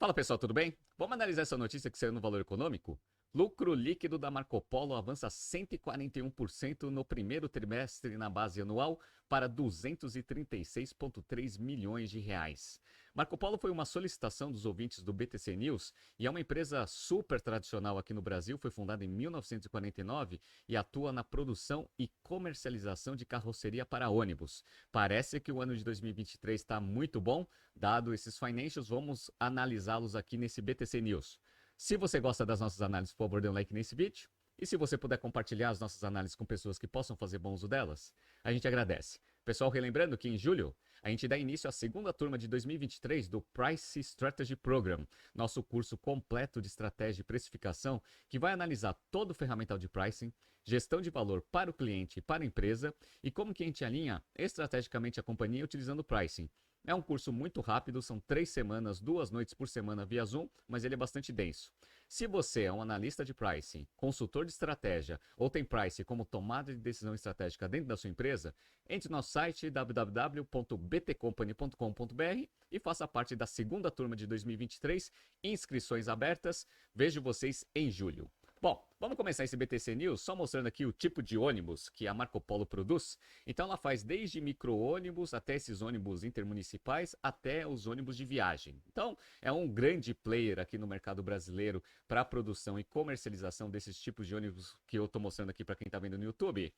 Fala pessoal, tudo bem? Vamos analisar essa notícia que saiu no Valor Econômico? Lucro líquido da Marco Polo avança 141% no primeiro trimestre na base anual para 236,3 milhões de reais. Marco Polo foi uma solicitação dos ouvintes do BTC News e é uma empresa super tradicional aqui no Brasil, foi fundada em 1949 e atua na produção e comercialização de carroceria para ônibus. Parece que o ano de 2023 está muito bom, dado esses financials, vamos analisá-los aqui nesse BTC News. Se você gosta das nossas análises, por favor, dê um like nesse vídeo. E se você puder compartilhar as nossas análises com pessoas que possam fazer bom uso delas, a gente agradece. Pessoal, relembrando que em julho a gente dá início à segunda turma de 2023 do Price Strategy Program, nosso curso completo de estratégia e precificação que vai analisar todo o ferramental de pricing, gestão de valor para o cliente e para a empresa e como que a gente alinha estrategicamente a companhia utilizando o pricing. É um curso muito rápido, são 3 semanas, 2 noites por semana via Zoom, mas ele é bastante denso. Se você é um analista de pricing, consultor de estratégia ou tem pricing como tomada de decisão estratégica dentro da sua empresa, entre no nosso site www.btcompany.com.br e faça parte da segunda turma de 2023, inscrições abertas, vejo vocês em julho. Bom, vamos começar esse BTC News só mostrando aqui o tipo de ônibus que a Marco Polo produz. Então ela faz desde micro-ônibus até esses ônibus intermunicipais até os ônibus de viagem. Então é um grande player aqui no mercado brasileiro para a produção e comercialização desses tipos de ônibus que eu estou mostrando aqui para quem está vendo no YouTube.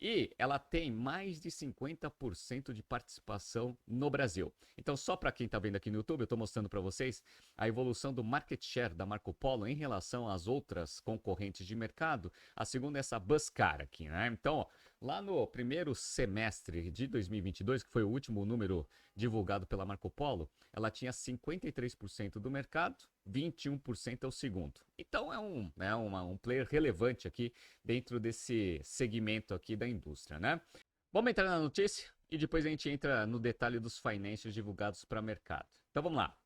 E ela tem mais de 50% de participação no Brasil. Então, só para quem está vendo aqui no YouTube, eu estou mostrando para vocês a evolução do market share da Marco Polo em relação às outras concorrentes de mercado, a segunda é essa Buscar aqui, né? Então, ó, lá no primeiro semestre de 2022, que foi o último número divulgado pela Marco Polo, ela tinha 53% do mercado, 21% é o segundo. Então é um player relevante aqui dentro desse segmento aqui da indústria, né? Vamos entrar na notícia e depois a gente entra no detalhe dos financials divulgados para o mercado. Então vamos lá.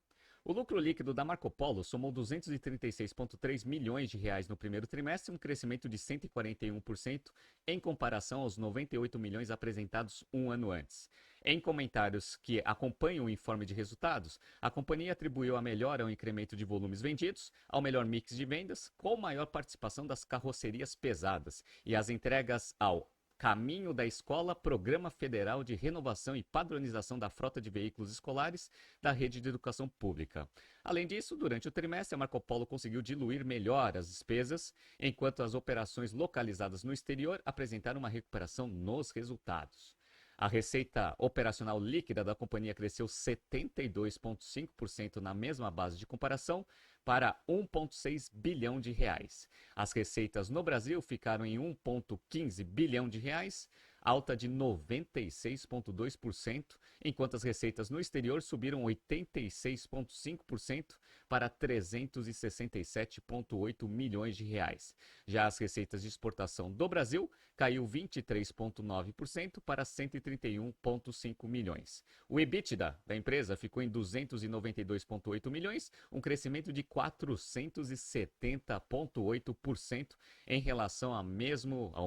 O lucro líquido da Marco Polo somou 236,3 milhões de reais no primeiro trimestre, um crescimento de 141% em comparação aos 98 milhões apresentados um ano antes. Em comentários que acompanham o informe de resultados, a companhia atribuiu a melhora ao incremento de volumes vendidos, ao melhor mix de vendas, com maior participação das carrocerias pesadas e as entregas ao Caminho da Escola, Programa Federal de Renovação e Padronização da Frota de Veículos Escolares da Rede de Educação Pública. Além disso, durante o trimestre, a Marco Polo conseguiu diluir melhor as despesas, enquanto as operações localizadas no exterior apresentaram uma recuperação nos resultados. A receita operacional líquida da companhia cresceu 72,5% na mesma base de comparação para 1,6 bilhão de reais. As receitas no Brasil ficaram em 1,15 bilhão de reais, alta de 96,2%, enquanto as receitas no exterior subiram 86,5% para 367,8 milhões de reais. Já as receitas de exportação do Brasil caiu 23,9% para 131,5 milhões. O EBITDA da empresa ficou em 292,8 milhões, um crescimento de 470,8% em relação ao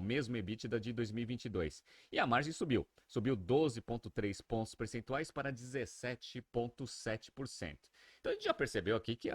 mesmo EBITDA de 2022. E a margem subiu 12,3 pontos percentuais para 17,7%. Então a gente já percebeu aqui que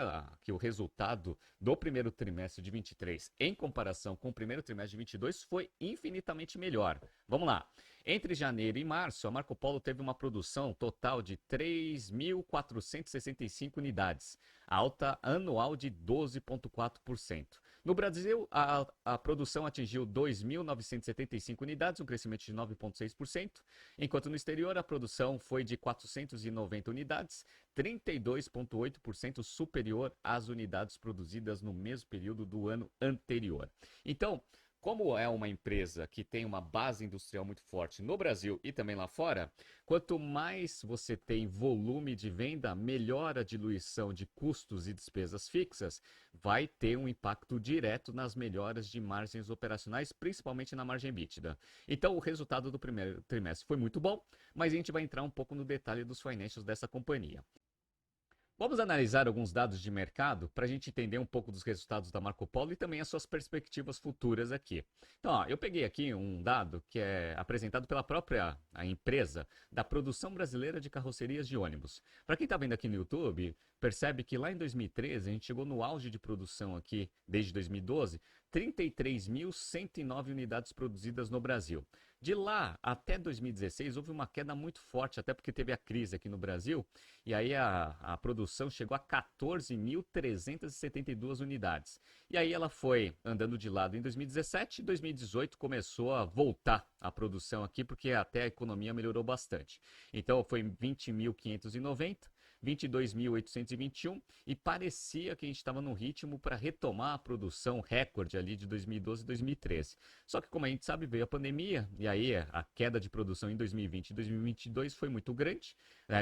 o resultado do primeiro trimestre de 23 em comparação com o primeiro trimestre de 22 foi infinitamente melhor. Vamos lá. Entre janeiro e março, a Marco Polo teve uma produção total de 3.465 unidades, alta anual de 12,4%. No Brasil, a produção atingiu 2.975 unidades, um crescimento de 9,6%, enquanto no exterior a produção foi de 490 unidades, 32,8% superior às unidades produzidas no mesmo período do ano anterior. Então, como é uma empresa que tem uma base industrial muito forte no Brasil e também lá fora, quanto mais você tem volume de venda, melhor a diluição de custos e despesas fixas, vai ter um impacto direto nas melhoras de margens operacionais, principalmente na margem EBITDA. Então, o resultado do primeiro trimestre foi muito bom, mas a gente vai entrar um pouco no detalhe dos financials dessa companhia. Vamos analisar alguns dados de mercado para a gente entender um pouco dos resultados da Marco Polo e também as suas perspectivas futuras aqui. Então, ó, eu peguei aqui um dado que é apresentado pela própria a empresa da produção brasileira de carrocerias de ônibus. Para quem está vendo aqui no YouTube, percebe que lá em 2013 a gente chegou no auge de produção aqui, desde 2012, 33.109 unidades produzidas no Brasil. De lá até 2016 houve uma queda muito forte, até porque teve a crise aqui no Brasil, e aí a produção chegou a 14.372 unidades. E aí ela foi andando de lado em 2017 e 2018 começou a voltar a produção aqui, porque até a economia melhorou bastante. Então foi 20.590, 22.821 e parecia que a gente estava num ritmo para retomar a produção recorde ali de 2012 e 2013. Só que como a gente sabe, veio a pandemia e aí a queda de produção em 2020 e 2022 foi muito grande,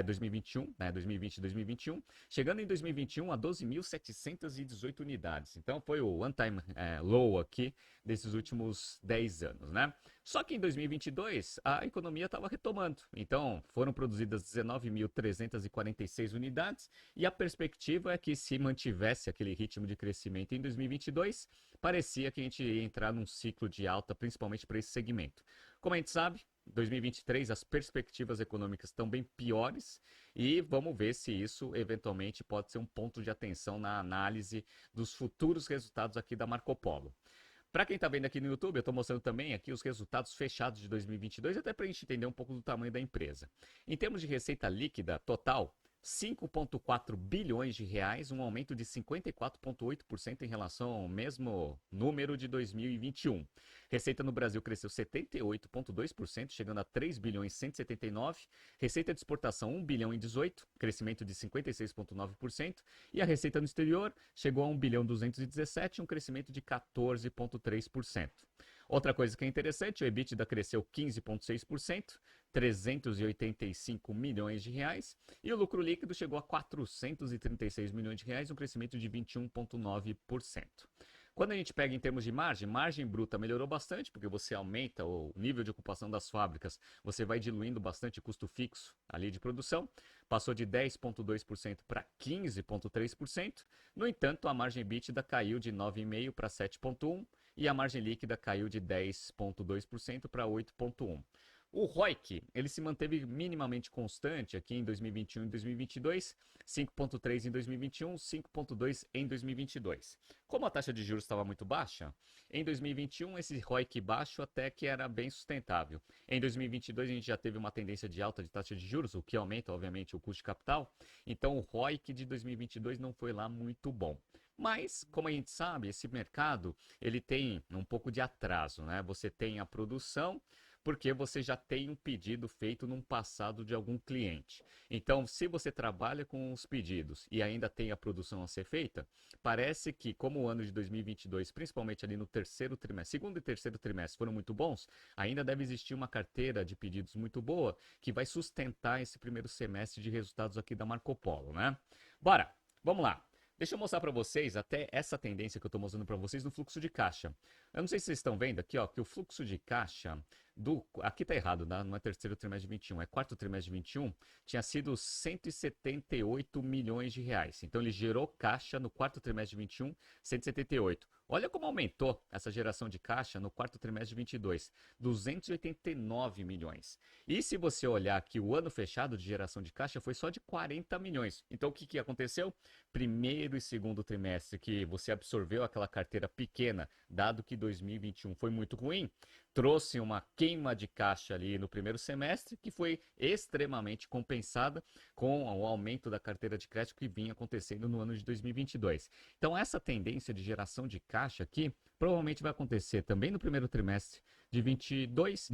2021, 2020 e 2021, chegando em 2021 a 12.718 unidades. Então foi o one time low aqui desses últimos 10 anos, né? Só que em 2022 a economia estava retomando. Então foram produzidas 19.346 unidades e a perspectiva é que se mantivesse aquele ritmo de crescimento em 2022, parecia que a gente ia entrar num ciclo de alta, principalmente para esse segmento. Como a gente sabe, 2023 as perspectivas econômicas estão bem piores e vamos ver se isso eventualmente pode ser um ponto de atenção na análise dos futuros resultados aqui da Marco Polo. Para quem está vendo aqui no YouTube, eu estou mostrando também aqui os resultados fechados de 2022, até para a gente entender um pouco do tamanho da empresa. Em termos de receita líquida total, 5,4 bilhões de reais, um aumento de 54,8% em relação ao mesmo número de 2021. Receita no Brasil cresceu 78,2%, chegando a 3 bilhões 179. Receita de exportação 1 bilhão e 18, crescimento de 56,9%. E a receita no exterior chegou a 1 bilhão 217, um crescimento de 14,3%. Outra coisa que é interessante, o EBITDA cresceu 15,6%, 385 milhões de reais, e o lucro líquido chegou a 436 milhões de reais, um crescimento de 21,9%. Quando a gente pega em termos de margem, margem bruta melhorou bastante, porque você aumenta o nível de ocupação das fábricas, você vai diluindo bastante custo fixo ali de produção, passou de 10,2% para 15,3%. No entanto, a margem EBITDA caiu de 9,5% para 7,1% e a margem líquida caiu de 10,2% para 8,1%. O ROIC, ele se manteve minimamente constante aqui em 2021 e 2022, 5,3 em 2021, 5,2 em 2022. Como a taxa de juros estava muito baixa, em 2021 esse ROIC baixo até que era bem sustentável. Em 2022 a gente já teve uma tendência de alta de taxa de juros, o que aumenta obviamente o custo de capital, então o ROIC de 2022 não foi lá muito bom. Mas, como a gente sabe, esse mercado ele tem um pouco de atraso, né? Você tem a produção, porque você já tem um pedido feito num passado de algum cliente. Então, se você trabalha com os pedidos e ainda tem a produção a ser feita, parece que como o ano de 2022, principalmente ali no terceiro trimestre, segundo e terceiro trimestre foram muito bons, ainda deve existir uma carteira de pedidos muito boa que vai sustentar esse primeiro semestre de resultados aqui da Marco Polo, né? Bora, vamos lá. Deixa eu mostrar para vocês até essa tendência que eu estou mostrando para vocês no fluxo de caixa. Eu não sei se vocês estão vendo aqui, ó, que o fluxo de caixa aqui está errado, não é terceiro trimestre de 21, é quarto trimestre de 21, tinha sido 178 milhões de reais. Então ele gerou caixa no quarto trimestre de 21, 178. Olha como aumentou essa geração de caixa no quarto trimestre de 22, 289 milhões. E se você olhar aqui o ano fechado de geração de caixa foi só de 40 milhões. Então o que aconteceu? Primeiro e segundo trimestre que você absorveu aquela carteira pequena, dado que 2021 foi muito ruim, trouxe uma queima de caixa ali no primeiro semestre, que foi extremamente compensada com o aumento da carteira de crédito que vinha acontecendo no ano de 2022. Então, essa tendência de geração de caixa aqui provavelmente vai acontecer também no primeiro trimestre de 23,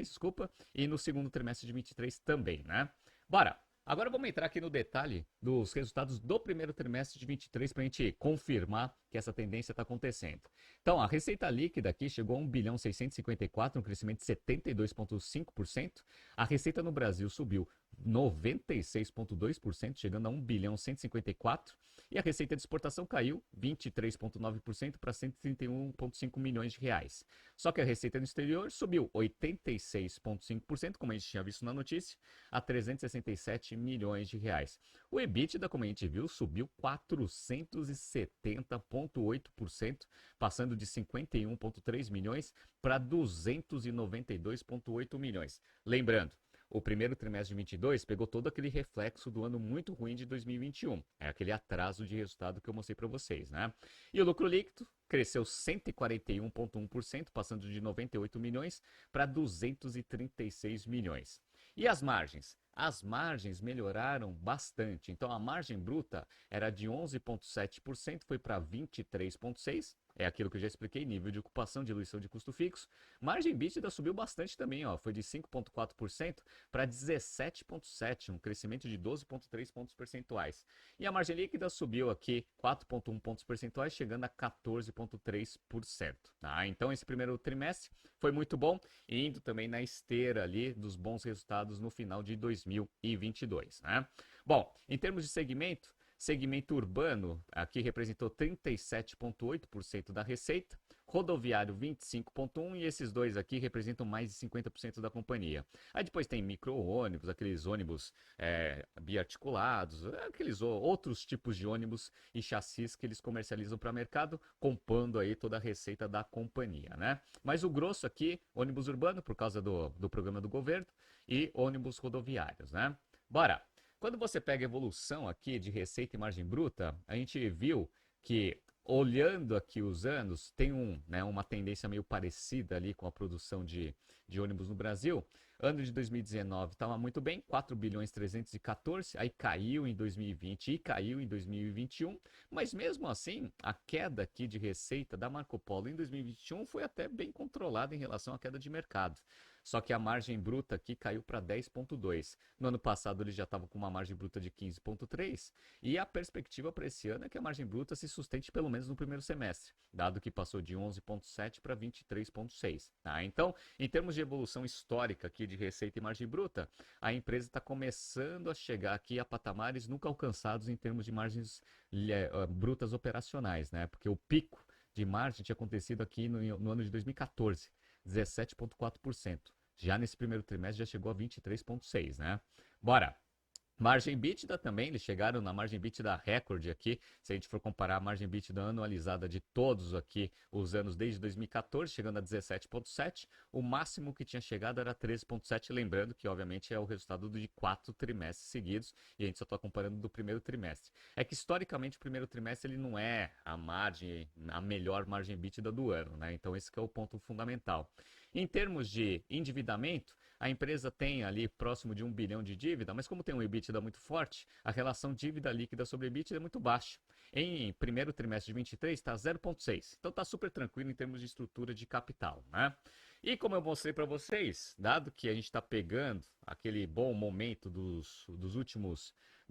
desculpa, e no segundo trimestre de 23 também, né? Bora! Agora vamos entrar aqui no detalhe dos resultados do primeiro trimestre de 23 para a gente confirmar que essa tendência está acontecendo. Então, a receita líquida aqui chegou a 1 bilhão 654, um crescimento de 72,5%. A receita no Brasil subiu 96,2%, chegando a 1 bilhão 154, e a receita de exportação caiu 23,9% para 131,5 milhões de reais. Só que a receita no exterior subiu 86,5%, como a gente tinha visto na notícia, a 367 milhões de reais. O EBITDA, como a gente viu, subiu 470,8%, passando de 51,3 milhões para 292,8 milhões. Lembrando, o primeiro trimestre de 22 pegou todo aquele reflexo do ano muito ruim de 2021. É aquele atraso de resultado que eu mostrei para vocês, né? E o lucro líquido cresceu 141,1%, passando de 98 milhões para 236 milhões. E as margens? As margens melhoraram bastante. Então a margem bruta era de 11,7%, foi para 23,6%. É aquilo que eu já expliquei, nível de ocupação, diluição de custo fixo. Margem EBITDA subiu bastante também, ó, foi de 5,4% para 17,7%, um crescimento de 12,3 pontos percentuais. E a margem líquida subiu aqui 4,1 pontos percentuais, chegando a 14,3%. Tá? Então esse primeiro trimestre foi muito bom, indo também na esteira ali dos bons resultados no final de 2022. Né? Bom, em termos de segmento urbano, aqui representou 37,8% da receita, rodoviário 25,1% e esses dois aqui representam mais de 50% da companhia. Aí depois tem micro-ônibus, aqueles ônibus biarticulados, aqueles outros tipos de ônibus e chassis que eles comercializam para o mercado, compondo aí toda a receita da companhia, né? Mas o grosso aqui, ônibus urbano, por causa do programa do governo, e ônibus rodoviários, né? Bora! Quando você pega a evolução aqui de receita e margem bruta, a gente viu que, olhando aqui os anos, tem uma tendência meio parecida ali com a produção de ônibus no Brasil. Ano de 2019 estava muito bem, 4 bilhões 314, aí caiu em 2020 e caiu em 2021, mas mesmo assim, a queda aqui de receita da Marco Polo em 2021 foi até bem controlada em relação à queda de mercado. Só que a margem bruta aqui caiu para 10,2. No ano passado ele já estava com uma margem bruta de 15,3 e a perspectiva para esse ano é que a margem bruta se sustente pelo menos no primeiro semestre, dado que passou de 11,7 para 23,6. Tá? Então, em termos de evolução histórica aqui de receita e margem bruta, a empresa está começando a chegar aqui a patamares nunca alcançados em termos de margens brutas operacionais, né? Porque o pico de margem tinha acontecido aqui no ano de 2014. 17,4%. Já nesse primeiro trimestre já chegou a 23,6%, né? Bora! Margem EBITDA também, eles chegaram na margem EBITDA recorde aqui, se a gente for comparar a margem EBITDA anualizada de todos aqui os anos desde 2014, chegando a 17,7, o máximo que tinha chegado era 13,7, lembrando que obviamente é o resultado de 4 trimestres seguidos, e a gente só está comparando do primeiro trimestre. É que historicamente o primeiro trimestre ele não é a melhor margem EBITDA do ano, né? Então esse que é o ponto fundamental. Em termos de endividamento, a empresa tem ali próximo de 1 bilhão de dívida, mas como tem um EBITDA muito forte, a relação dívida líquida sobre EBITDA é muito baixa. Em primeiro trimestre de 23 está 0,6. Então está super tranquilo em termos de estrutura de capital, né? E como eu mostrei para vocês, dado que a gente está pegando aquele bom momento do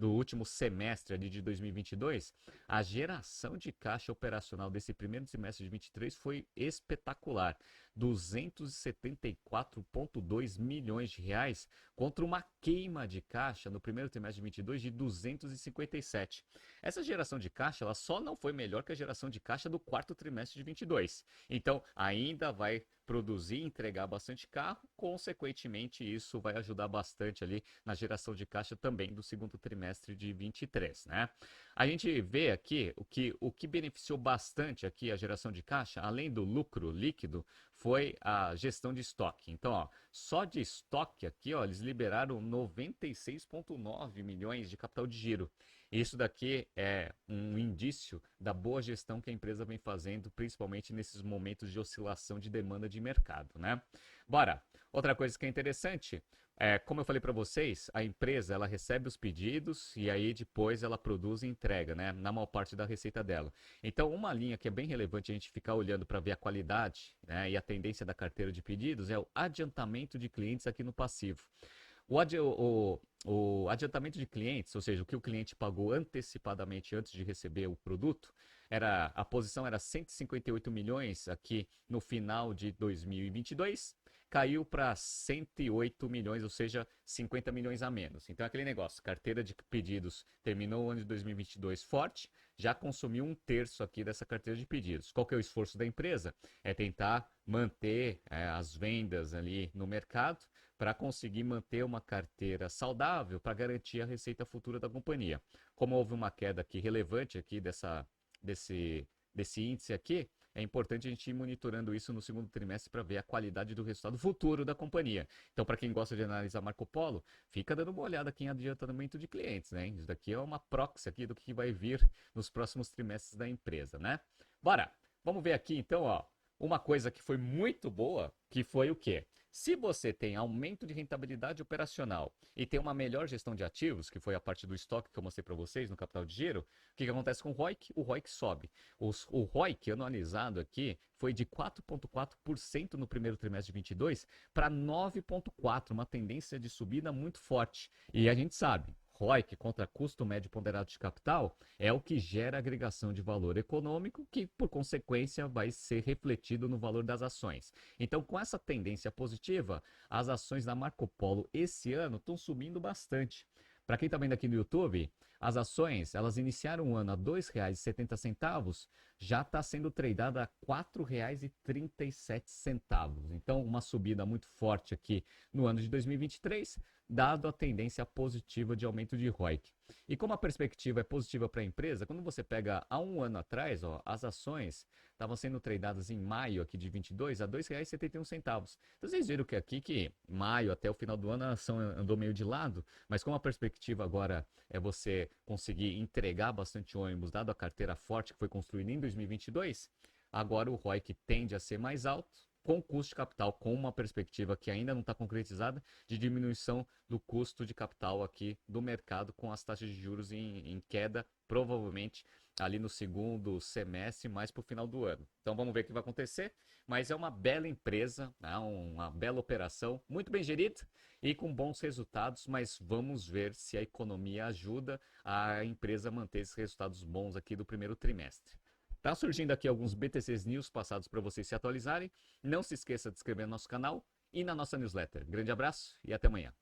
último semestre ali de 2022, a geração de caixa operacional desse primeiro semestre de 23 foi espetacular. 274,2 milhões de reais contra uma queima de caixa no primeiro trimestre de 22 de 257. Essa geração de caixa ela só não foi melhor que a geração de caixa do quarto trimestre de 22. Então, ainda vai produzir e entregar bastante carro, consequentemente isso vai ajudar bastante ali na geração de caixa também do segundo trimestre de 23, né? A gente vê aqui o que beneficiou bastante aqui a geração de caixa, além do lucro líquido, foi a gestão de estoque. Então, ó, só de estoque aqui, ó, eles liberaram 96,9 milhões de capital de giro. Isso daqui é um indício da boa gestão que a empresa vem fazendo, principalmente nesses momentos de oscilação de demanda de mercado, né? Bora! Outra coisa que é interessante, como eu falei para vocês, a empresa ela recebe os pedidos e aí depois ela produz e entrega, né? Na maior parte da receita dela. Então, uma linha que é bem relevante a gente ficar olhando para ver a qualidade, né, e a tendência da carteira de pedidos é o adiantamento de clientes aqui no passivo. O adiantamento de clientes, ou seja, o que o cliente pagou antecipadamente antes de receber o produto, a posição era 158 milhões aqui no final de 2022, caiu para 108 milhões, ou seja, 50 milhões a menos. Então, é aquele negócio, carteira de pedidos terminou o ano de 2022 forte, já consumiu um terço aqui dessa carteira de pedidos. Qual que é o esforço da empresa? É tentar manter as vendas ali no mercado para conseguir manter uma carteira saudável para garantir a receita futura da companhia. Como houve uma queda aqui relevante aqui desse índice aqui, é importante a gente ir monitorando isso no segundo trimestre para ver a qualidade do resultado futuro da companhia. Então, para quem gosta de analisar Marco Polo, fica dando uma olhada aqui em adiantamento de clientes, né? Isso daqui é uma proxy aqui do que vai vir nos próximos trimestres da empresa, né? Bora! Vamos ver aqui então, ó, uma coisa que foi muito boa, que foi o quê? Se você tem aumento de rentabilidade operacional e tem uma melhor gestão de ativos, que foi a parte do estoque que eu mostrei para vocês no capital de giro, o que acontece com o ROIC? O ROIC sobe. O ROIC anualizado aqui foi de 4,4% no primeiro trimestre de 22 para 9,4%, uma tendência de subida muito forte. E a gente sabe, ROIC contra custo médio ponderado de capital é o que gera agregação de valor econômico, que por consequência vai ser refletido no valor das ações. Então, com essa tendência positiva, as ações da Marco Polo esse ano estão subindo bastante. Para quem está vendo aqui no YouTube, as ações, elas iniciaram o ano a R$ 2,70, já está sendo tradeada a R$ 4,37. Então, uma subida muito forte aqui no ano de 2023, dado a tendência positiva de aumento de ROIC. E como a perspectiva é positiva para a empresa, quando você pega há um ano atrás, ó, as ações estavam sendo tradeadas em maio aqui de 22 a R$ 2,71. Então vocês viram que aqui que maio até o final do ano a ação andou meio de lado, mas como a perspectiva agora é você conseguir entregar bastante ônibus, dado a carteira forte que foi construída em 2022, agora o ROIC tende a ser mais alto, com custo de capital, com uma perspectiva que ainda não está concretizada, de diminuição do custo de capital aqui do mercado, com as taxas de juros em queda, provavelmente ali no segundo semestre, mais para o final do ano. Então vamos ver o que vai acontecer, mas é uma bela empresa, né? Uma bela operação, muito bem gerida e com bons resultados, mas vamos ver se a economia ajuda a empresa a manter esses resultados bons aqui do primeiro trimestre. Tá surgindo aqui alguns BTCs News passados para vocês se atualizarem. Não se esqueça de se inscrever no nosso canal e na nossa newsletter. Grande abraço e até amanhã.